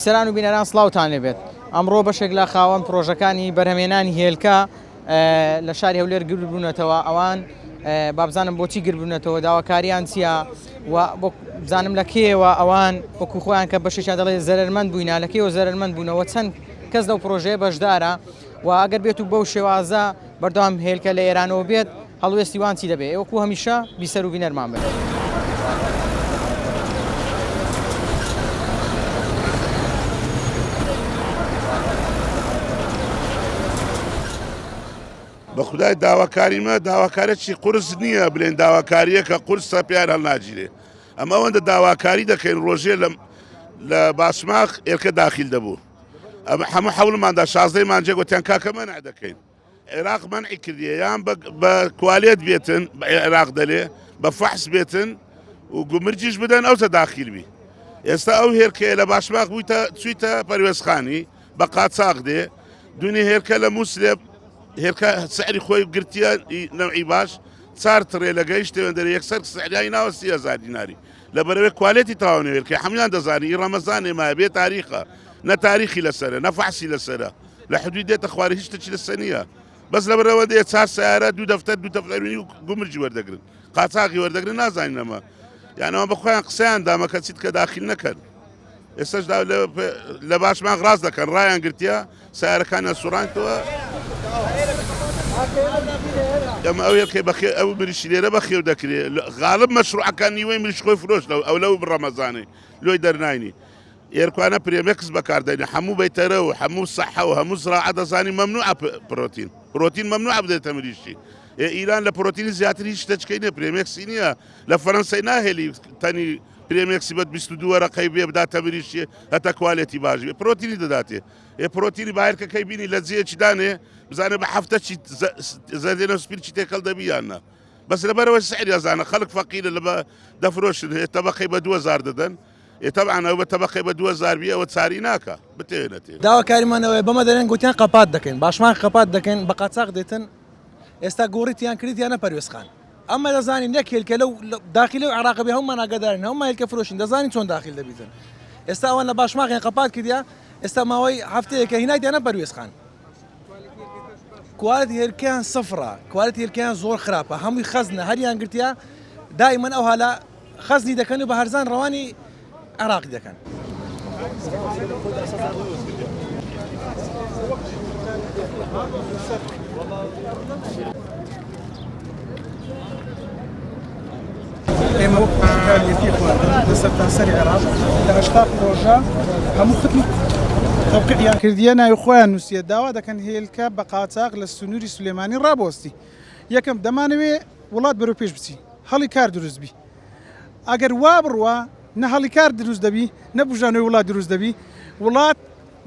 سەران و بینەران سڵاوتان لێبێت. ئەمڕۆ بەشێک لە خاوەن پرۆژەکانی بەرهەمێنانی هێلکە لە شاری هەولێر گربوونەتەوە. ئەوان بابزانم بۆچی گربوونەتەوە، داواکاریان چییە و بزانم لە کێوە ئەوان وەکو خۆیان کە بەشێکیان دەڵێ زەرمەند بووینە، لە کێوە زەرمەند بوونەوە، چەند کەس لەو پرۆژەیە بەشدارە و ئەگەر بێت و بەو شێوازە بەردەوام هێلکە لە ئێرانەوە بێت هەڵوێستی وان چی دەبێت. وەکو هەمیشە بیسەر و بینەرمان بێت. بە خودای داواکاریمە داواکارێکی قورس نییە بڵێن داواکاریە کە قورسە پیان هەڵناگیرێ. ئەمە ئەوەندە داواکاری دەکەین ڕۆژێ لە باشماق ئێرکە داخیل دەبوو. ئەمە هەموو حەوڵماندا 16 مانجێ گوتیان کاکە مەنع دەکەین. عێراق مەنعی کردیە یان بە کوالێت بێتن بە عێراق دەلێ بە فەحس بێتن و گومرجیش بدەن ئەوتە داخیل بی. ئێستا ئەو هێرکەیە لە باشماق بوویتە چوویتە پەروێزخانی بە قاچاق دێ دوێنێ هێرکە لە مووسێ هێرکە سعری خۆی گرتیە نەوعی باش 4 تڕێ لە گەیشتێن دەرە یەکسەر سعریایی ناوە 30,000 دیناری لە بەرەوەی کوالێتی تاوانێ هێرکە هەمویان دەزانی ڕەمەزانێ مایە بێ تاریخە نە تاریخی لەسەرە نە فەحسی لەسەرە لە حدودی دێتە خواری هیچ شتێکی لەسەر نییە. بەس لە بەرەوە دێ 4 سیارە دوو دەفتەرونی و گومرجی وەردەگرن قاچاقی وەردەگرن نازانین ئەمە یانەوە بەخۆیان قسەیان دامە کە چیت کە داخیل نەکەن. ئێستاش لە باشماق ڕاست دەکەن ڕایان گرتیا سیارەکانیان سوڕانتەوە. ئەمە ئەو یەکێ بەخێ ئەو مریشی لێرە بەخێو دەکرێت غاڵب مەشروعەکان نیوەی مریش خۆی فرۆش ئەو لەو ڕەمەزانێ لۆی دەرناینی ئێرکوانە پرێمێکس بەکاردێنێ هەموو بەیتەرە و هەموو سەحە و هەموو زراعە دەزانی مەمنوع پرۆتین مەمنوع بدێتە مریشی. ئیران لە پرۆتینی زیاتر هیچ شتەچکەی نیە پرێمێکسی نییە لە فەرەنسای ناهێلی تەنی پرێمێکسی بەت 22 وەرەقەی بێ بداتە مریشی هەتا کوالێتی باش بێ پرۆتینی دەداتێ. پرۆتینی باهرکەکەی بینی لە جێکی دانێ بزانێ بە هەفتەی زەردێنە سپیرچی تێکەڵ دەبییاننا بەس لەبەرەوە سعری ئەزانە خەڵک فەقیرە لە دەفرۆشن هەیە تەبەقەی بە 2000 دەدەن طبعا ئەو بە تەبەقەی بە 2000 بی ئەوە چاری ناکە بتێنێتێ. داواکاریمانەوەی بەمە دەرێن گوتیان قەپات دەکەین باشمان قەپات دەکەین بە قاچاق دێتن ئێستا گۆڕیتیان کردیانە پەروێزخان. ئەمە دەزانین نەک هێلکە لەو داخلی و عێراق بێ هەمومان ئاگادارین هەموو هێلکە فرۆشین دەزانین چۆن داخل دەبیتن. ئێستا ئەوان لە باشماقیان قەپات کردیا ئێستا ماوەی هەفتەیەکە هینایتیانە پەروێزخان. کوالێتی هێلکەیان سەفرە کوالێتی هێلکەیان زۆر خراپە هەمووی خەزنە هەریان گرتیا دائیمەن ئەو هەلا خەزنی دەکەن و بە هەرزان ڕەوانی عێراقی دەکەن. ئێمە وەکوکاریەتی خواردن لە سەرتاسەری عێراق لە 80 ڕۆژە هەموو ختم تەوقیعیان کردیە ناوی خۆیان نووسیە داوا دەکەن هێلکە بە قاچاق لە سنووری سولێمانی ڕابۆستی. یەکەم دەمانەوێ وڵات بەرەو پێش بچی هەڵی کار دروست بی ئەگەر وا بڕوە نە هەڵی کار دروست دەبی نەبژانەوەی وڵات دروست دەبی وڵات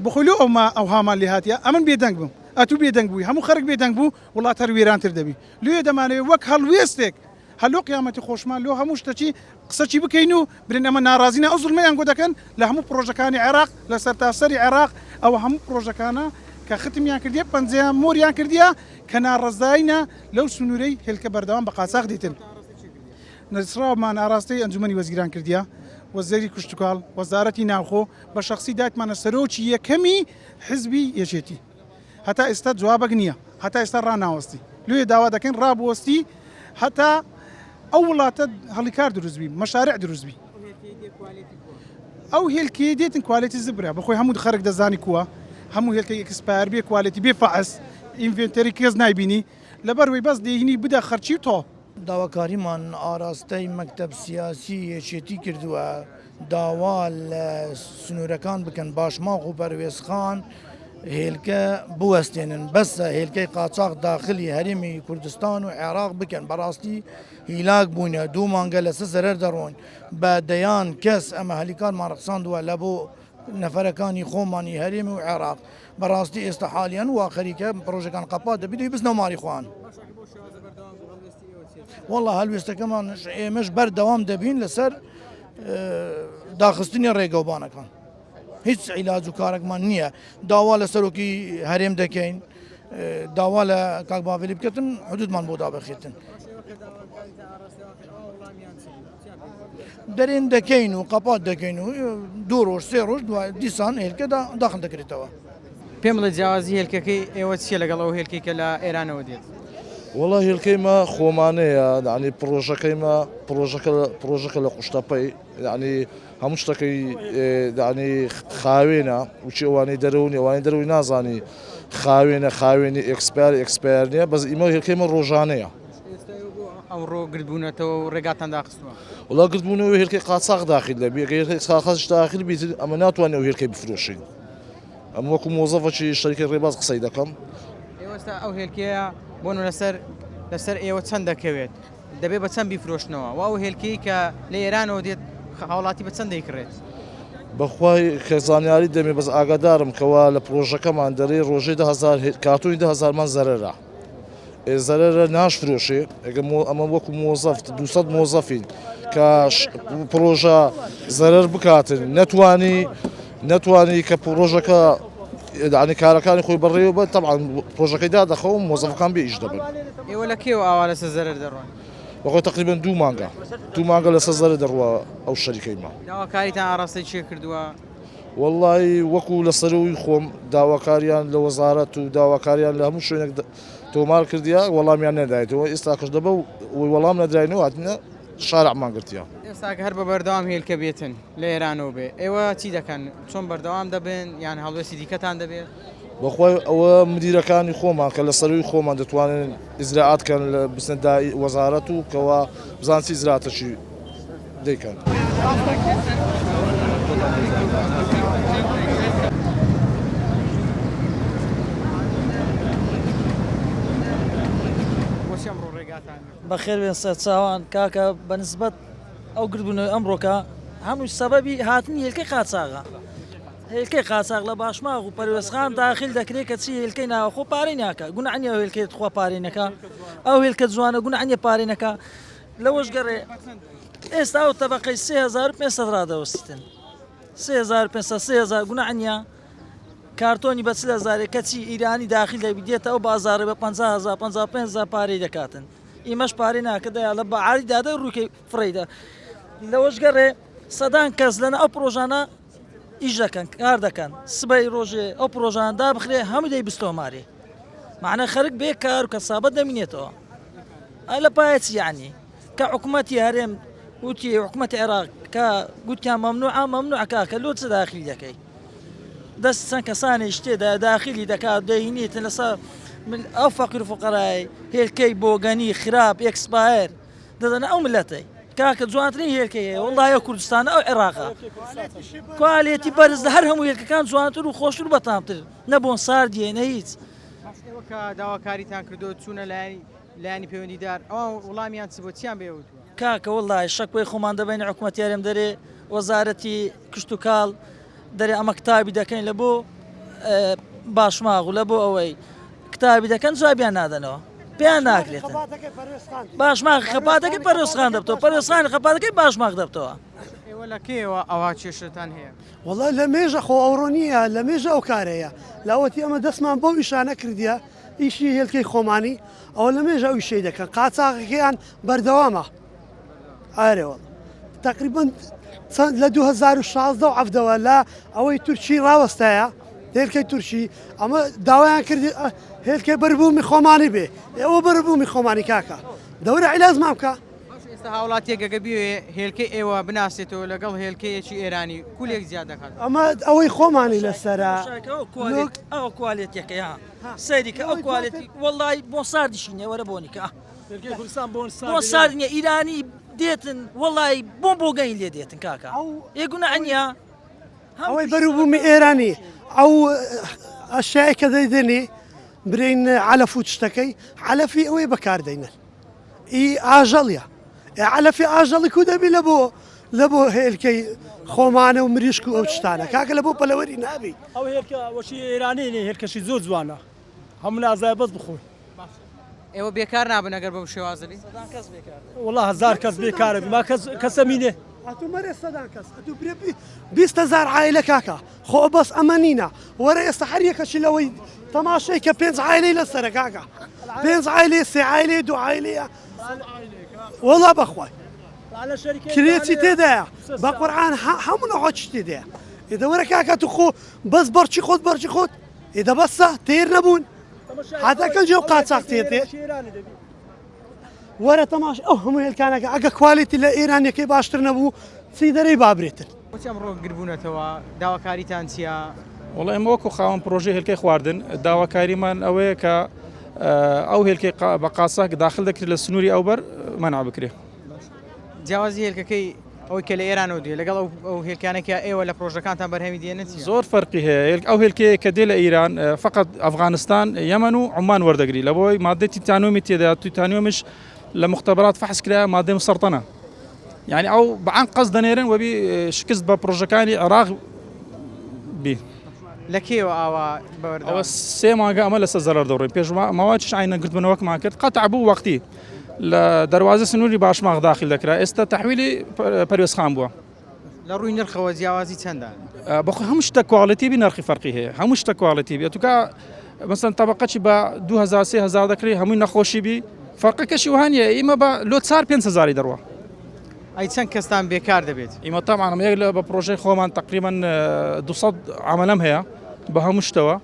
بخۆلو ئەو هامان لێ هاتیە ئەمن بێدەنگ بووم ئەتوو بێدەنگ بووی هەموو خەرک بێدەنگ بوو وڵات هەر وێرانتر دەبی لێ دەمانەوێت وەک هەڵوێستێک هەلۆ قیامەتی خۆشمان لۆ هەموو شتەچی قسەچی بکەین و برن ئەمە ناڕازینە ئەو زڵمەیان گۆ دەکەن لە هەموو پرۆژەکانی عێراق لە سەرتاسەری عێراق ئەوە هەموو پرۆژەکانە کە ختمیان کردیە پەنجەیان مۆریان کردیە کە ناڕزایینە لەو سنوورەی هێلکە بەردەوام بە قاچاق دیتن. نەسراومان ئاراستەی ئەنجومەنی وەزیران کردیە وەزەری کوشتتوکاڵ وەزارەتی ناوخۆ بە شخصی دایتمانە سەرۆکی یەکەمی حزبی یەکێتی هەتا ئێستا جوابەک نییە هەتا ئێستا ڕناوەستی لێ داوا دەکەن ڕابوەستی هەتا ئەو وڵاتە هەڵی کار دروستبی مەشارع دروستبی ئەو هێلکێ دێتن کوالێتی زبرە بەخۆی هەموو خەرک دەزانی کووە هەموو هێلکە ئەکسپایر بێ کوالێتی بێ فەحس ئینڤێنتەری کێز نایبینی لەبەروەی بەس دێهینی بدە خەرچی تۆ. داواکاریمان ئاراستەی مەکتەب سیاسی یەکێتی کردووە داوا لە سنوورەکان بکەن باشماق و پەروێزخان هێلکە بوەستێنن بەسە هێلکەی قاچاق داخلی هەرێمی کوردستان و عێراق بکەن بەڕاستی هیلاک بوونە 2 مانگە لەسە زەرەر دەڕۆن بە دەیان کەس ئەمە هەلیکانمان ڕقساندووە لە بۆ نەفەرەکانی خۆمانی هەرێمی و عێراق بەڕاستی ئێستا حالیان وا خەریکە پرۆژەکان قەپات دەبیت بستنەوە ماری خوان. والله هەلوێستەکەمان ئێمەش بەردەوام دەبین لەسەر داخستنی ڕێگەوبانەکان هیچ عیلاج و کارێکمان نییە داوا لە سەرۆکی هەرێم دەکەین داوا لە کاک باڤێلی بکەن حدودمان بۆ دابەخێتن دەرێن دەکەین و قەپات دەکەین و 2 ڕۆژ 3 ڕۆژ دیسان هێلکەدا داخل دەکرێتەوە. پێم بڵێ جیاوازی هێلکەکەی ئێوە چیە لەگەڵ ئەو هێلکەی کە لە ئێرانەوە دێت؟ وڵا هێلکەیمە خۆمانەیە ینی پرۆژەکەیمە پرۆژەکە لە قوشتەپەی ینی هەموو شتەکەی ینی خاوێنە وچی ئەوانەی دەرەونی ئەوانەی دەرەوەی نازانی خاوێنی ئەکسپایەر نییە بەس ئیمە هێلکەیمە ڕۆژانەیە. ئەوڕۆ گردبوونەتەوە و ڕێگاتان داخستووە. وڵا گردبوونەوە هێلکەی قاچاق داخل لە قاچاقش داخل بیت ئەمە ناتوانێت ئەو هێلکەی بفرۆشین. ئەم وەکو مۆزەفەکی شەریکەی ڕێباز قسەی دەکەم. ئێوەستا ئەو هێلکەیە بۆن لەسەر ئێوە چەند دەکەوێت دەبێت بە چەند بیفرۆشنەوە و ئەو هێلکەی کە لە ئێرانەوە دێت هاوڵاتی بە چەند دەیکڕێت؟ بەخوای کە زانیاری دەمێ بەس ئاگادارم کەوا لە پرۆژەکەمان دەرێ ڕۆژەی 10,000 کارتۆنی 10,000مان زەرەرە. زەرەرە ناشفرۆشێ ئەمە وەکو مۆزەف 200 مۆزەفین کە پرۆژە زەرەر بکاتن نەتوانی کە پرۆژەکە ینی کارەکانی خۆی بەڕێوە بە تەبعاً پرۆژەکەی دادەخەوم مۆزەفەکان بێ ئیش دەبن. ئێوە لە کێوە ئاوا لەسەر زەرەر دەڕۆن؟ بەخۆی تقریبن 2 مانگە لەسەر زەرەر دەڕوە ئەو شەریکەیمە. داواکاریتان ئاڕاستی چێ کردووە؟ وەڵی وەکو لەسەرەوەی خۆم داواکاریان لە وەزارەت و داواکاریان لە هەموو شوێنێک تۆمار کردیا وەڵامیان نەدایێتەوە ئێستا کەش دەبە و وەڵام نەدراینەوە هاتنە شارعمان گرتیا. ئێستا هەر بە بەردەوام هێلکە بێتن لە ئێرانەوە بێ ئێوە چی دەکەن چۆن بەردەوام دەبن یان هەڵوێستی دیکەتان دەبێت؟ بەخوای ئەوە مدیرەکانی خۆمان کە لە سەروی خۆمان دەتوانن ئیزراعاتکەن لە بستنەدای وەزارەت و کەوا بزانسی زراعەتەشی دەیکەن. بەخێر بێن سەر چاوان کاکە بەنسبەت ئەو گربوونەوەی ئەمڕۆکە هەمووی سەبەبی هاتنی هێلکەی قاچاغە. هێلکەی قاچاغ لە باشماغ و پەروێزخان داخل دەکرێت کە چی هێلکەی ناوەخۆ پارەی ناکە گوناحی ئەو هێلکەی خوا پارەی نەکا ئەو هێلکە جوانە گوناحی پارەی نەکا لەوەش گەڕێ ئێستا ئەو تەبەقەی 3500 ڕادەوەستن 3500 گوناحیە کارتۆنی بە 40,000 کەچی ئیرانی داخل دەبیدێتە ئەو بازارە بە 50,000 55,000 پارەی دەکاتن. ئیمەش پارەی ناکەدایە لە بەعاری دادە ڕووکەی فڕیدا لەوەش گەڕێ سەدان کەس لەنە ئەو پرۆژانە ئیش دەکەن کار دەکەن سبەی ڕۆژێ ئەو پرۆژان دابخرێ هەموو دەی بستۆمارێ معنە خەرک بێ کار و کەسابەت دەمینێتەوە لە پایەتی یعنی کە حکوومەتی هەرێم وتی حکوومەتی عێراق کە گوتیان مەمنوعە کە لۆ چ داخلی دەکەی دەست چەند کەسانی شتێدا داخلی دەکات دەهینێتن لەسەر ئەو فەقیر و فوقەرای هێلکەی بۆگەنی خراپ ئێکسپایر دەدەنە ئەو ملەتەی کاکە جوانترین هێلکەیە وڵایە کوردستانە ئەو عێراقا کوالێتی بەرز لە هەر هەموو هێلکەکان جوانتر و خۆشتر و بەتامتر نەبوون ساردیە نە هیچ. کە داواکاریتان کردو چوونە لایانی پەیوەندیدار ئەو وەڵامیان چ بۆ چیان بێوتوە؟ کاکە وڵای شەک بۆی خۆمان دەبین حکوومەت یارێم دەرێ وەزارەتی کشت و کاڵ دەرێ ئەمە کتابی دەکەین لە بۆ باشماغ و لە بۆ ئەوەی کتابی دەکەن جوابیان نادەنەوە پێیان ناکرێتن باشماغ خەپاتەکەی پەرۆسخان دەبتەوە پەرۆسخانی خەپاتەکەی باشماغ دەبتەوە. ئێوە لە کێوە ئەوا کێشتان هەیە؟ وڵای لە مێژە خۆ ئەوڕۆ نییە لە مێژە ئەو کارەیە لاوەتی ئەمە دەستمان بەو ئیشانە کردیە ئیشی هێلکەی خۆمانی ئەوە لە مێژە ئەو شەی دەکەن قاچاقەکەیان بەردەوامە ئارێوە تقریبان لە 2016 عەفدەوە لە ئەوەی تورکی ڕاوەستایە هێلکەی تورکی ئەمە داوایان کردی هێلکەی بەربوومی خۆمانی بێ ئێوە بەربوومی خۆمانی کاکە دەورە عیلازمان بکە. ئێستا هاوڵاتیەکەگە بێ هێلکەی ئێوە بناسێتەوە لەگەڵ هێلکەیەکی ئێرانی کولێک زیاد دەکات ئەمە ئەوەی خۆمانی لەسەرە ئەو کوالێتەکە سەیریکە ئەو کوالێتی وەڵای بۆ ساردیشینە وەرە بۆنیکە بۆ ساردنیە ئیرانی دێتن وەڵای بۆگەین لێ دێتن کاکە ئێگونا ئەنیا ئەوەی بەروبوومی ئێرانی ئەو ئەشیای کە دەیدێنێ برین علەف و تشتەکەی علەفی ئەوەی بەکاردەینە ئی ئاژەڵیە علەفی ئاژەڵی کو دەبی لە بۆ هێلکەی خۆمانە و مریشک و ئەو تشتانە کاکە لە بۆ پەلەوەری نابی ئەو هێلکە وەشی ئێرانینێ هێلکەشی زۆر جوانە هەموو نازای بەس بخۆی ئێوە بێکار نابن ئەگەر بەو شێوازەی وڵا 1000 کەس بێکارە ما کەسە مینێ ئەتومەرە سەدان کەس ئەتو برێ 20,000 عایلە کاکە خۆ بەس ئەمە نینە وەرە ئێستا هەر یەکەشی لەوەی تەماشای کە 5 عایلەی لەسەرە کاکە 5 عایلێ 3 عایلێ 2 عایلەیە وەڵا بەخوای کرێتی تێدایە بە قورعان هەموو نەخۆچ تێدەیە ئێدە وەرە کاکە تو خۆ بەس بەرچی خۆت ئێدە بەسە تێر نەبوون حتاکە جێ و قاچاق تێتێ وەرە تەماش ئەو هەموو هێلکانەکە ئەگە کوالیتی لە ئێرانیەکەی باشتر نەبوو چی دەرەی بابرێتن بۆچی ئەمڕۆ گربوونەتەوە داواکاریتان چییە؟ وڵی ئەمە وەکو خاوەن پرۆژه هێلکەی خواردن داواکاریمان ئەوەیە کە ئەو هێلکەی بە قاساک داخل دەکرێت لە سنووری ئەوبەر مەنع بکرێ جیاوازی هێلکەکەی ئەوەی کە لە ئێرانەوە دێ لەگەڵ ئەو هێلکانێکە ئێوە لە پرۆژەکانتان بەرهەمی دێنێت زۆر فەرقی هەیە ئەو هێلکەیە کە دێ لە ئیران فقط ئەفغانستان یەمەن و عمان وەردەگری لە بۆی مادەی تیتانۆمی تێدا تیتانۆمیش لە مختبرات فحص کرا مادەی مسرطنە یعنی ئەو بەعان قەس دەنێرن وەبی شکست بە پرۆژەکانی عێراق بی لە کێوە ئاوا ئەوە سێ مانگە ئەمە لەسەر زەرەر دەڕۆی پێش ماوەیەکیش عینەگرتبوونەوەکمان کرد قەتع بوو وەختی لە دەواازە سنووری باشماغ داخل دەکرا ئێستا تەحویلی پەروێزخان بووە لە ڕووی نرخەوە جیاوازی چەندە؟ بەخۆ هەموو شتە کواڵیتی بی نرخی فەرقی هەیە هەموو شتە کواڵیتی بێت توکە مەسەن تەبەقەی بە 2000 دەکری هەمووی نەخۆشی بی فەرقەکەشی وهانیە ئیمە بە لۆ 5,000 دەڕوە ئەی چەند کەستان بێکار دەبێت ئیمە تامان یەک لە بە پرۆژەی خۆمان تقریبا 200 عملەم هەیە بە هەموو شتەوە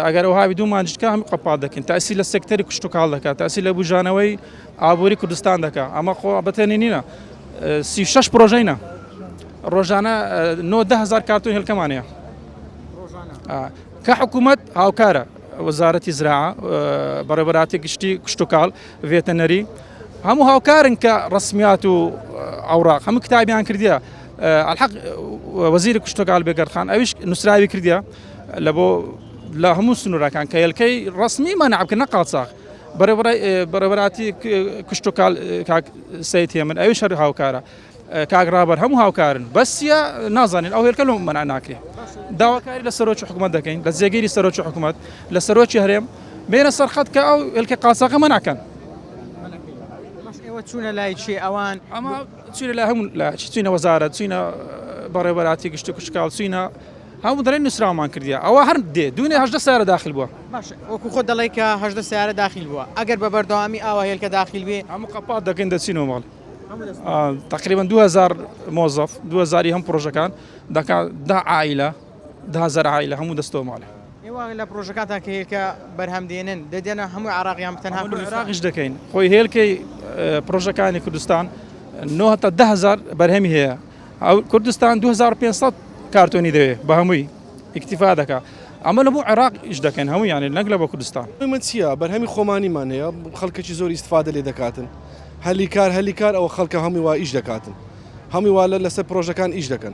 ئەگەر وهاوی دوومانجکە هەموو قەپات دەکەین تاسی لە سێکتەری کوشت و کاڵ دەکات تاسی لە بژانەوەی ئابووری کوردستان دەکات ئەمە خۆ بەتێنی نینە 36 پرۆژەینە ڕۆژانە 9,000 کارتۆن هێلکەمانەیە کە حکوومەت هاوکارە وەزارەتی زراعە بەڕێوەبەراتی گشتی کوشت و کاڵ ڤێتەنەری هەموو هاوکارن کە ڕسمیات و ئەوراق هەموو کتابیان کردیە الحق وەزیری کوشت و کاڵ بێگەرخان ئەویش نووسراوی کردیە لە بۆ لە هەموو سنوورەکان کە هێلکەی ڕسمی مەنعبکردنە قاچاق بەڕێوەبەراتی کوشت و کاڵ کاک سەید هێمن ئەویش هەر هاوکارە کاگرابەر هەموو هاوکارن بەسیە نازانین ئەو هێلکە لە مەنع ناکرێ داواکاری لە سەرۆکی حکوومەت دەکەین لە جێگیری سەرۆکی حکوومەت لە سەرۆکی هەرێم بێنە سەرخەت کە ئەو هێلکە قاچاقە مەنعکەن ئێوە چوونە لای چێ ئەوان ئەمە چوینە لە هەموو لە چوینە وەزارەت چوینە بەڕێوەبەراتی گشت و کوشتکاڵ چوینە هەموو دەڕێن نووسراومان کردیە ئەوە هەر دێ دوێنێ 18 سیارە داخل بووە باش وەکو خۆ دەڵێ کە 18 سیارە داخل بووە ئەگەر بە بەردەوامی ئاوا هێلکە داخل بێ هەموو قەپات دەکەین دەچینەوە ماڵ تقریبا 2000 مۆزەف 2000 هەم پرۆژەکان دەکات 10 عائلە 10,000 عائلە هەموو دەستەوە ماڵێ ئێوە لە پرۆژەکانتان کە هێلکە بەرهەم دێنن دەدێنە هەموو عراقیان تەنها عراقیش دەکەین خۆی هێلکەی پرۆژەکانی کوردستان 9 تا 10,000 بەرهەمی هەیە ئەو کوردستان 2500 کارتۆنی دەوێت بە هەمووی ئیکتیفا دەکات ئەمە لە بۆ عێراق ئیش دەکەن هەموو یانێ نەک لە بۆ کوردستان من چییە بەرهەمی خۆمانیمان هەیە خەڵکەی زۆر ئیسفادە لێ دەکاتن هەلی کار ئەوە خەڵکە هەمووی وا ئیش دەکاتن هەمووی وا لەسەر پرۆژەکان ئیش دەکەن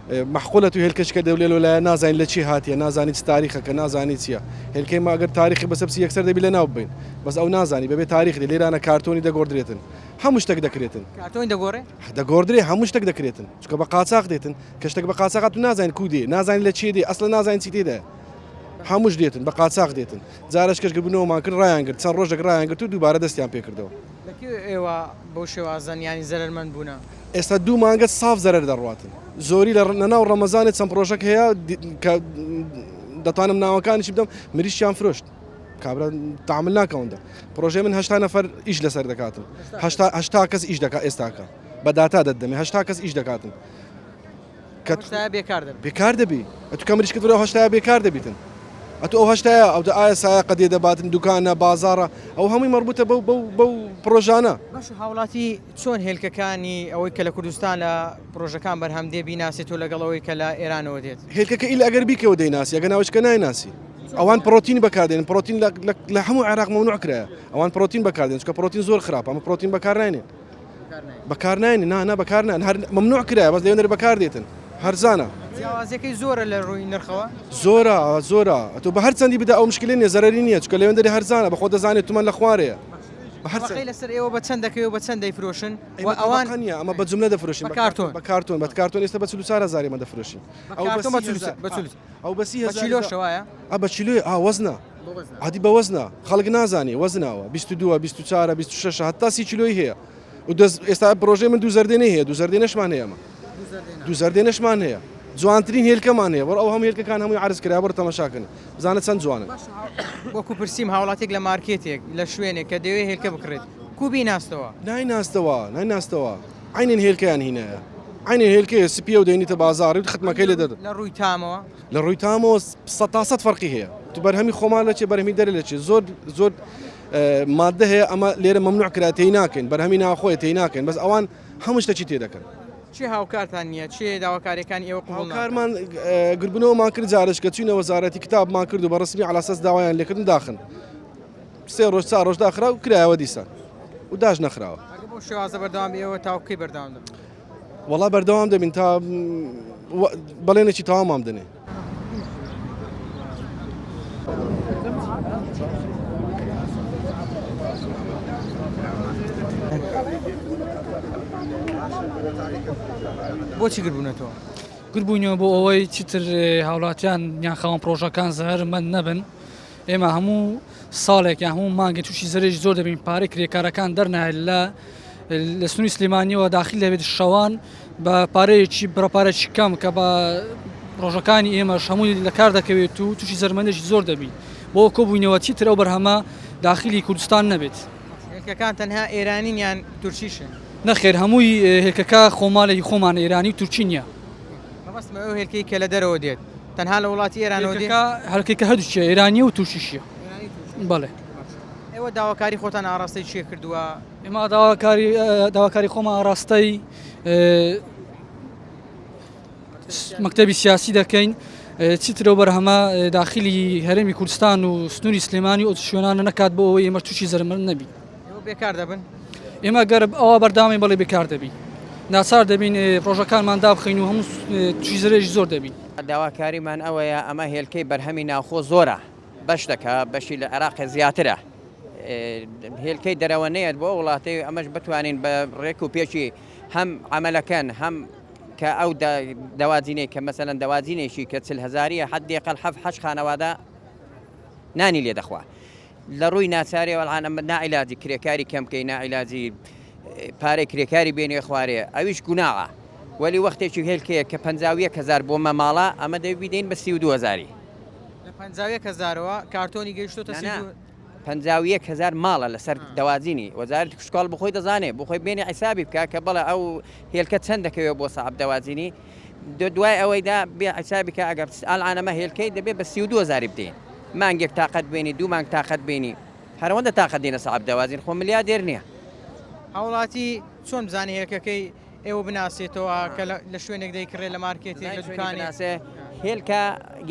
محقولەت و هێلکەشکە دەولێت لەلایە نازانین لە چی هاتیە نازانیت تاریخەکە نازانی چییە هێلکەی ماگەر تاریخی بەسەر یەکسەر دەبی لە ناو بین بەس ئەو نازانی بەبێ تاریخی لێرانە کارتۆنی دەگۆڕدرێتن هەموو شتێک دەکرێتن کارتۆنی دەگۆڕێ دەگۆڕدرێ هەموو شتێک دەکرێتن چکە بە قاچاق دێتن کە شتێک بە قاچاقات و نازانین کو دێ نازانین لە چی دێ ئەسڵ نازانین چی تێدایە هەمووش دێتن بە قاچاق دێتن جارش کەشگربوونەوەمان کرد ڕایان کرد چەند ڕۆژێک ڕایان کرد و دووبارە دەستیان پێکردەوە ئێوە بەو شێوازن ینی زەرمەند بوونە ئێستا دوو مانگە ساف زەرەر دەڕواتن زۆری لە نەناو ڕەمەزانێت چەند پرۆژەک هەیە کە دەتوانم ناوەکانیشی بدەم مریشیان فرۆشت کابرا تعامل ناکەوندا پرۆژێ من 8 نەفەر ئیش لەسەر دەکاتن 8 کەس ئیش دەکات ئێستاکە بە داتا دەدەمێ 8 کەس ئیش دەکاتن بێکار دەبی ئەتو کە مریشکت لەو 8 بێکار دەبیتن ئەتو ئەو 8 ئەو ئایا سایقە دێ دەباتن دوکانە بازارە ئەو هەمووی مەربوطە بەو پرۆژانە باش هاوڵاتی چۆن هێلکەکانی ئەوەی کە لە کوردستان لە پرۆژەکان بەرهەم دێ بیناسێت و لەگەڵەوەی کە لە ئێرانەوە دێت هێلکەکە ئیل ئەگەر بیکەوە دەیناسی ئەگە ناوچکە نایناسی ئەوان پرۆتین بەکاردێن پرۆتین لە هەموو عێراق مەمنوع کرایە ئەوان پرۆتین بەکاردێن چکە پرۆتین زۆر خراپ ئەمە پرۆتین بەکار ناینێن بەکار ناینێن نا بەکار نان هەر مەمنوع کرایە بەس لەوێنەر بەکار دێتن هەرزانە جیاوازەکەی زۆرە لە ڕووی نرخەوە زۆرە ئەتۆ بە هەر چەندی بدا ئەو مشکلێ نیە زەرەری نییە چکە لەوێندەری هەرزانە بەخۆ دەزانێت تومان لە خوارەیە لەسەر ئێوە بە چەند دەکەوێت بە چەند دەیفرۆشن ئەوان ئەمە بە جملە دەفرۆشین بە کارتۆن ئێستا بە 4,000 دەفرۆشین ئەو بەسی کیلۆشەوەیە بە کیلۆی وەزنە عادی بە وەزنە خەڵک نازانی وەزنەوە 22 24 26 هەتا 30 کیلۆی هەیە و ئێستا پرۆژێ من دوو زەردێنەی هەیە دوو زەردێنەشمان هەیە ئەمە دوو زەردێنەشمان هەیە جوانترین هێلکەمان هەیە ئەو هەموو هێلکەکان هەمووی عرض کرا بەر تەماشاکەن بزانە چەند جوانن وەکو پرسییم هاوڵاتێک لە مارکێتێک لە شوێنێک کە دەوێت هێلکە بکرێت کوبی ناستەوە نایناستەوە عینین هێلکەیان هینایە عینین هێلکەیە سپیە و دێنیتە بازاڕی و ختمەکەی لێ دەدەن لە ڕووی تامەوە لە ڕووی تامەوە 100 فەرقی هەیە تو بەرهەمی خۆمان لە چێ بەرهەمی دەرە لە چێ زۆر مادە هەیە ئەمە لێرە مەمنوع کرا تێی ناکەین بەرهەمی ناخۆی تێی ناکەین بەس ئەوان هەموو شتێکی تێ دەکەن چی هاوکارتان نییە چێ داواکاریەکان ئێوە قبول ناکەن؟ کارمان گربنەوەمان کرد جارش کە چوینە وەزارەتی کتابمان کرد و بەڕسمی على ئەساس داوایان لێکردن داخن 3 ڕۆژ 4 ڕۆژ داخرا و کرایەوە دیسان و داش نەخراوە بۆ شێوازە بەردەوام ئێوە تاوکەی بەردەوام دەبن وەڵا بەردەوام دەبین تا بەڵێنێکی تەوامام دەنێ بۆچی گربوونەتەوە؟ گربوونیەوە بۆ ئەوەی چیتر هاوڵاتیان یان خاوەن پرۆژەکان زەهرمەند نەبن ئێمە هەموو ساڵێک یان هەموو مانگی تووشی زەرێکی زۆر دەبین پارەی کرێکارەکان دەرنایە لە سنووری سلێمانیەوە داخل دەبێت شەوان بە پارەیەکی بڕەپارێکی کەم کە بە ڕۆژەکانی ئێمەش هەمووی لە کار دەکەوێت و تووشی زەرمەندێکی زۆر دەبین بۆ کۆبوونەوە چیتر ئەو بەرهەمە داخلی کوردستان نەبێت هێلکەکان تەنها ئێرانین یان تورکیشن؟ نەخێر هەمووی هێلکەکە خۆماڵێکی خۆمان ئێرانی و تورکی نییە مەبەستمە ئەو هێلکەی کە لە دەرەوە دێت تەنها لە وڵاتی ئێرانەوە دێت هەلکەکە هەردووچیە ئێرانی و تووشیشیە بەڵێ ئێوە داواکاری خۆتان ئاڕاستەی چێ کردووە؟ ئێمە داواکاری خۆمان ئاڕاستەی مەکتەبی سیاسی دەکەین چیترەوە بەرهەمە داخلی هەرێمی کوردستان و سنووری سلێمانی و شوێنانە نەکات بۆ ئەوەی ئێمە تووشی زەرمەند نەبی ئێوە بێکار دەبن؟ ئێمە گەر ئەوە بەردامی بەڵێ بێکار دەبین ناچار دەبین پرۆژەکانمان دابخین و هەموو تووشی زەرێکی زۆر دەبین داواکاریمان ئەوەیە ئەمە هێلکەی بەرهەمی ناوخۆ زۆرە بەش دەکە بەشی لە عێراق زیاترە هێلکەی دەرەوەنەیەت بۆ وڵاتی ئەمەش بتوانین بە ڕێک و پێشی هەم عملەکەن هەم کە ئەو دەوازینەی کە مەسەلەن دەوازینێکی کە 40,000 حدێقل 7 خانەوادە نانی لێ دەخوا لە ڕووی ناچاری وەڵان ئەمە نائیلاجی کرێکاری کەمکەی نائیلاجی پارەی کرێکاری بێنێ خوارێ ئەویش گوناغە وەلی وەختێکی هێلکەیە کە 51,000 بۆ مەماڵە ئەمە دەبیدەین بە 32,000 لە 51,000ەوە کارتۆنی گەیشتۆتە 51,000 ماڵە لەسەر دەوازینی وەزارەتی کوشتکۆڵ بخۆی دەزانێت بخۆی بێنی حیسابی بکە کە بڵێ ئەو هێلکە چەند دەکەوێت بۆ سەعب دەوازینی دوای ئەوەیدا بێ حیسابی کە ئەگەر ئەلعانەمە هێلکەی دەبێت بە 32,000 بدەین مانگێک تااقەت بینی 2 مانگ تااقەت بینی هەروەندە تااقەت دێنە سەعب دەوازین خۆ ملیادێر نییە هاوڵاتی چۆن بزانانی هێلکەکەی ئێوە بناسێتەوە کە لە شوێنێک دەیکڕێ لە مارکێتی لە دوکانی هێلکە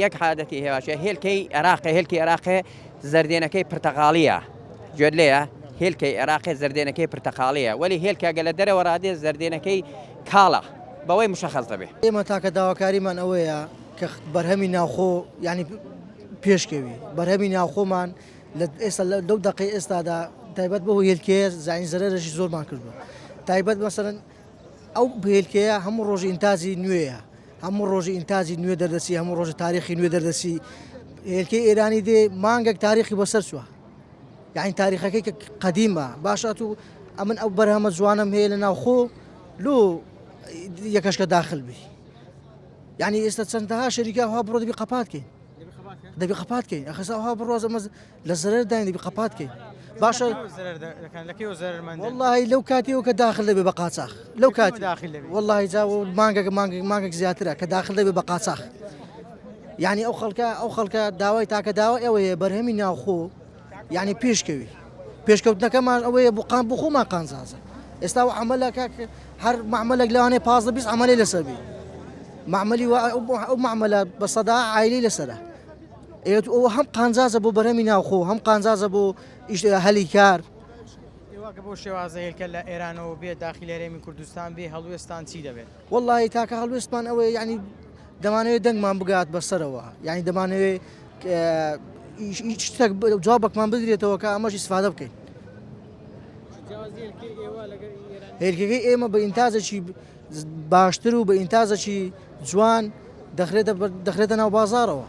یەک عادەتی هێواشە هێلکەی عێراقی هێلکی عێراقی زەردێنەکەی پرتەقاڵیە گوێت لێیە هێلکەی عێراقی زەردێنەکەی پرتەقاڵیە وەلی هێلکەگە لە دەرەوە ڕادێ زەردێنەکەی کاڵە بەوەی مشخص دەبێت ئێمە تاکە داواکاریمان ئەوەیە کە بەرهەمی ناوخۆ ینی پێشکەوی بەرهەمی ناوخۆمان لە ئێستا لەو دقی ئێستادا تایبەت بەەوە هێلکەیە زانین زەرەرەشی زۆرمان کردو تایبەت مەسەرەن ئەو هێلکەیە هەموو ڕۆژی ئینتازی نوێیە هەموو ڕۆژی ئینتازی نوێ دەردەسی هەموو ڕۆژە تاریخی نوێ دەردەسی هێلکەی ئێرانی دێ مانگێک تاریخی بەسەر چووە یعنی تاریخەکەی کە قەدیمە باشات و ئەمن ئەو بەرهەمە جوانم هەیە لە ناوخۆ لۆ یەکەشکە داخل بی یعنی ئێستا چەندەها شەریکە ها بڕۆ دەبی قەپاتکەین دەبی قەپاتکەین ئەخەسا ها بڕۆزە لە زەرەر داین دەبی قەپاتکەین باشە والله لەو کاتیەوە کە داخل دەبێ بە قاچاق لەو کات والله جا مانگێک زیاترە کە داخل دەبێ بە قاچاق یعنی ئەو خەڵکە داوای تاکە داوا ئەوەیە بەرهەمی ناوخۆ یعنی پێشکەوتنەکەمان ئەوەیە بۆ خۆمان قانزازە ئێستا و عملەکە هەر معمەلێک لەوانەیە 15-20 عملی لەسەر بی معمەلی ئەو معمەلە بە سەدا عایلی لەسەرە ئەوە هەم قانزازە بۆ بەرهەمی ناوخۆ هەم قانزازە بۆ هەلی کار ئێوەکە بۆ شێوازە هێلکە لە ئێرانەوە بێت داخلی هەرێمی کوردستان بێ هەڵوێستان چی دەبێت؟ والله تاکە هەڵوێستمان ئەوەیە یعنی دەمانەوێت دەنگمان بگات بەسەرەوە یعنی دەمانەوێت شتێک جوابێکمان بدرێتەوە کە ئەمەش ئیسفادە بکەین هێلکەکەی ئێمە بە ئینتازێکی باشتر و بە ئینتازێکی جوان دەخرێتە ناو بازارەوە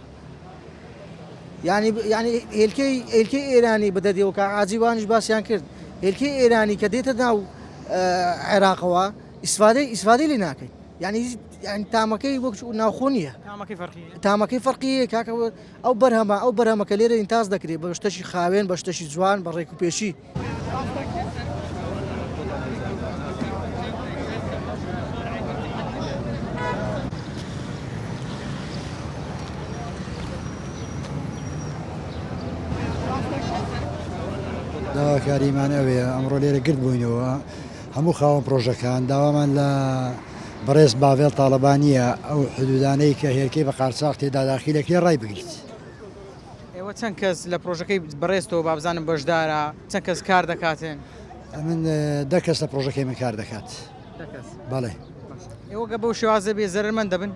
یعنی هێلکەی ئێرانی بەدەدێەوە کە عاجیبانیش باسییان کرد هێلکەی ئێرانی کە دێتە ناو عێراقەوە ئیسفادەی لێ ناکەین یعنی تامەکەی وەک ناوخۆ نییە تامەکەی فەرقیە کاکە ئەو بەرهەمە کە لێرە ئینتاز دەکرێت بە شتەشی خاوێن بە شتەشی جوان بە ڕێک و پێشی داواکاریمان ئەوەیە ئەمڕۆ لێرە گرت بووینەوە هەموو خاوەن پرۆژەکان داوامان لە بەڕێز باڤێڵ تاڵەبانیە ئەو حدودانەی کە هێرکەی بە قارچاق تێدا داخیلەکەی ڕای بگریت. ئێوە چەند کەس لە پرۆژەکەی بەڕێستەوە بابزانم بەشدارە چەند کەس کار دەکاتن؟ من دە کەس لە پرۆژەکەی من کار دەکات. بەڵێ. ئێوە گە بەو شێوازە بێ زەرمەند دەبن؟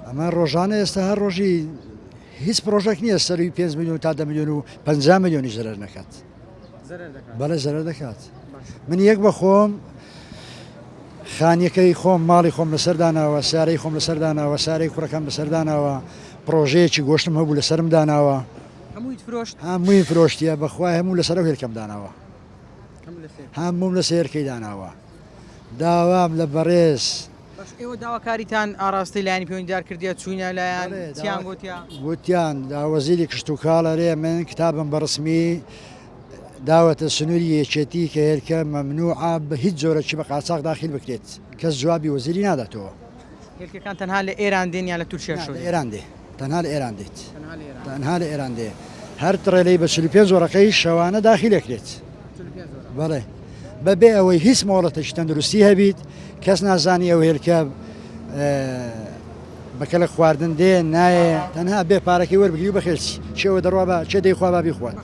ئەمە ڕۆژانە ئێستا هەر ڕۆژی هیچ پرۆژێک نییە سەروی 5 میلیۆن تا 10 میلیۆن و 50 میلیۆنی زەرەر نەکات. بەڵێ زەرەر دەکات. من یەک بە خۆم خانیەکەی خۆم ماڵی خۆم لەسەرداناوە سارەی خۆم لەسەرداناوە سارەی کوڕەکەم بەسەرداناوە پرۆژەیەکی گۆشتم هەبوو لەسرم داناوە هەمووی فرۆشتیە بەخوای هەموو لەسەر هێرکەم داناوە هەموم لە سێرکەی داناوە داوام لە بەڕێز ئێوە داواکاریتان ئاڕاستی لایانی پەیوەندیدار کردیە چوونە لایەن چیان گوتیان داوەزیری کشت و کاڵەرێ من کتابم بەڕسمی داوەتە سنووری یەکێتی کە هێرکە مەمنوعە بە هیچ جۆرەکی بە قاچاق داخل بکرێت کەس جوابی وەزیری ناداتەوە. هێرکەکان تەنها لە ئێران دێن یا لە تورکیا لە ئێران دێ تەنها لە ئێران دێت تەنها لە ئێران دێ هەر تڕێلەی بە 45 زۆرەکەی شەوانە داخلەکرێت. بەڵێ بەبێ ئەوەی هیچ مۆڵەتێکی تەندروستی هەبیت کەس نازانی ئەو هێرکە بەکە لە خواردن دێ نایە تەنها بێ پارەکەی وەربگری و بەخێلچی چێوە دەڕوا بە چێ دەیخوا بابی خوات.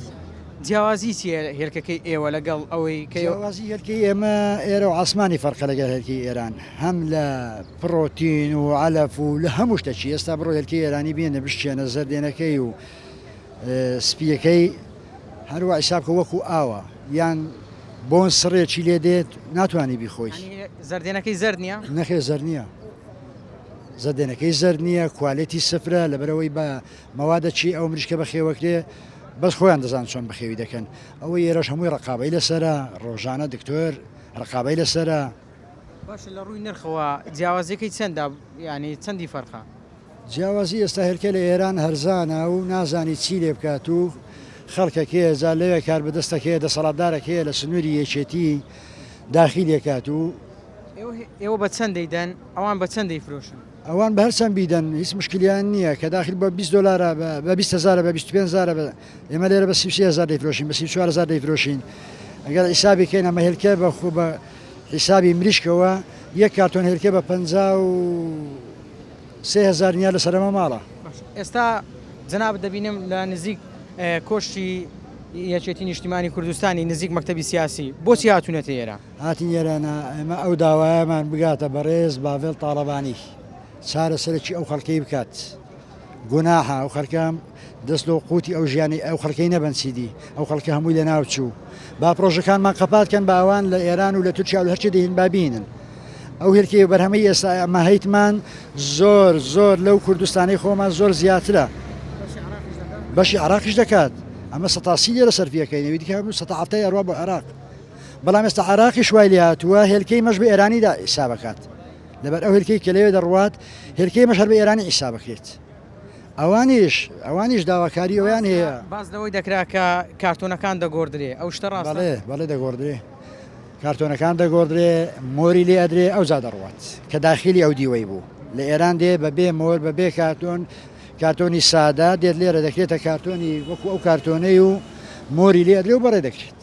جیاوازی چیە هێرکەکەی ئێوە لەگەڵ ئەوەی کە جیاوازی هێرکەی ئێمە ئێرە و عاسمانی فەرقە لەگەڵ هێرکی ئێران هەم لە پرۆتین و علەف و لە هەموو شتێکی ئێستا بڕۆ هێرکی ئێرانی بێنە بشتێنە زەردێنەکەی و سپیەکەی هەروە حیسابکە وەکو ئاوە یان بۆن سڕێکی لێ دێت ناتوانانی بیخۆی زەردێنەکەی زەرد نییە نەخێ زەر نییە زەردێنەکەی زەر نییە کوالێتی سفرە لەبەرەوەی بە مەوادە چی ئەو مریشکە بەخێوەکرێ بەس خۆیان دەزان چۆن بەخێوی دەکەن ئەوە ئێرەش هەمووی ڕقابەی لەسرە ڕۆژانە دکتۆر ڕقابەی لەسرە. باش لە ڕووی نرخەوە جیاوازیەکەی چەندە ینی چەندی فەرخە؟ جیاوازی ئێستا هێرکە لە ئێران هەرزانە و نازانی چی لێ بکات و خەڵکەکەیە زار لەوێ کار بەدەستەکەیە دەسەڵاتدارەکەیە لە سنووری یەکێتی داخلێکات و ئێوە بە چەند دەیدەن ئەوان بە چەند دەیفرۆشن؟ ئەوان بە هەر چەند بیدەن هیچ مشکلیان نییە کە داخل بە 20 دلار بە 20,000 بە 25,000 ئێمە لێرە بە 30,000 دەیفرۆشین بە 34,000 دەیفرۆشین ئەگەر حیسابی کەین ئەمە هێرکە بە خۆ بە حیسابی مریشکەوە یەک کارتۆن هێرکە بە 53,000 نیار لەسەرەمە ماڵە. ئێستا جەناب دەبینم لە نزیک کۆشتی یەکێتی نیشتیمانی کوردستانی نزیک مەکتەبی سیاسی بۆچی هاتوونەتە ئێرە؟ هاتین ئێرانە ئێمە ئەو داوایەمان بگاتە بەڕێز باڤێڵ تاڵەبانی چارەسەرێکی ئەو خەڵکەی بکات گوناحە ئەو خەڵکەم دەست لە قوتی ئەو ژیانی ئەو خەڵکەی نەبەنسیدی ئەو خەڵکە هەمووی لە ناو چوو با پرۆژەکانمان قەپاتکەن بە ئەوان لە ئێران و لە تورکیا و هەرچی دەهین بابینن ئەو هێرکەی بەرهەمەی ئێستا ئەمە هەیتمان زۆر لەو کوردستانی خۆمان زۆر زیاترە بەشی عراقیش دەکات ئەمە سەتاسی لێرە سەرفیەکەی نەوی دیکە هەموو سەتا هەفتەی ئەڕوا بۆ عێراق بەڵام ئێستا عراقی شوای لێ هاتووە هێرکەی مەش بە ئێرانیدا حیسابەکات لەبەر ئەو هێرکەی کە لەوێ دەڕوات هێرکەی مەش هەر بە ئێرانی حیسابەکرێت ئەوانیش داواکاری ئەویان هەیە باز لەوەی دەکرا کە کارتۆنەکان دەگۆڕدرێ ئەو شتە ڕاستە؟ بەڵێ دەگۆڕدرێ کارتۆنەکان دەگۆڕدرێ مۆری لێ ئەدرێ ئەو جا دەڕوات کە داخلی ئەو دیوەی بوو لە ئێران دێ بەبێ مۆر بەبێ کارتۆنی سادا دێت لێرە دەکرێتە کارتۆنی وەکو ئەو کارتۆنەی و مۆری لێ ئەدرێ و بەڕێ دەکرێت.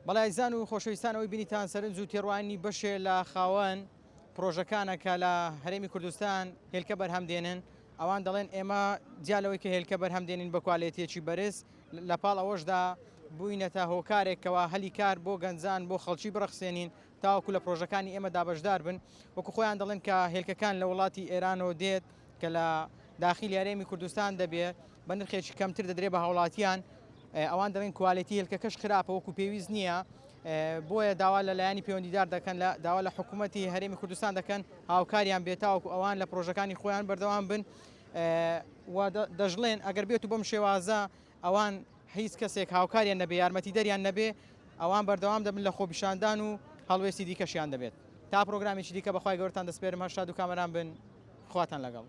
بەڵایزان و خۆشەویستانەوەی بینیتان سەرنج و تێڕوانی بەشێ لە خاوەن پرۆژەکانە کە لە هەرێمی کوردستان هێلکە بەرهەم دێنن ئەوان دەڵێن ئێمە جیالەوەی کە هێلکە بەرهەم دێنین بە کوالێتێکی بەرز لە پاڵ ئەوەشدا بووینەتە هۆکارێکەوە هەلی کار بۆ گەنجان بۆ خەڵکی بڕەخسێنین تاوەکو لە پرۆژەکانی ئێمە دابەشدار بن وەکو خۆیان دەڵێن کە هێلکەکان لە وڵاتی ئێرانەوە دێت کە لە داخلی هەرێمی کوردستان دەبێت بە نرخێکی کەمتر دەدرێت بە هاوڵاتیان ئەوان دەڵێن کوالێتی هێلکەکەش خراپە وەکو پێویست نییە بۆیە داوا لە لایانی پەیوەندیدار دەکەن لە داوا لە حکوومەتی هەرێمی کوردستان دەکەن هاوکاریان بێتاوەکو ئەوان لە پرۆژەکانی خۆیان بەردەوام بن دەژڵێن ئەگەر بێت و بەم شێوازە ئەوان هیچ کەسێک هاوکاریان نەبێ یارمەتی دەریان نەبێ ئەوان بەردەوام دەبن لە خۆپیشاندان و هەڵوێستی دیکەشیان دەبێت تا پرۆگرامیی دیکە بەخوای گەورتان دەسپێرم هەشتا دوو کامەران بن خواتان لەگەڵ.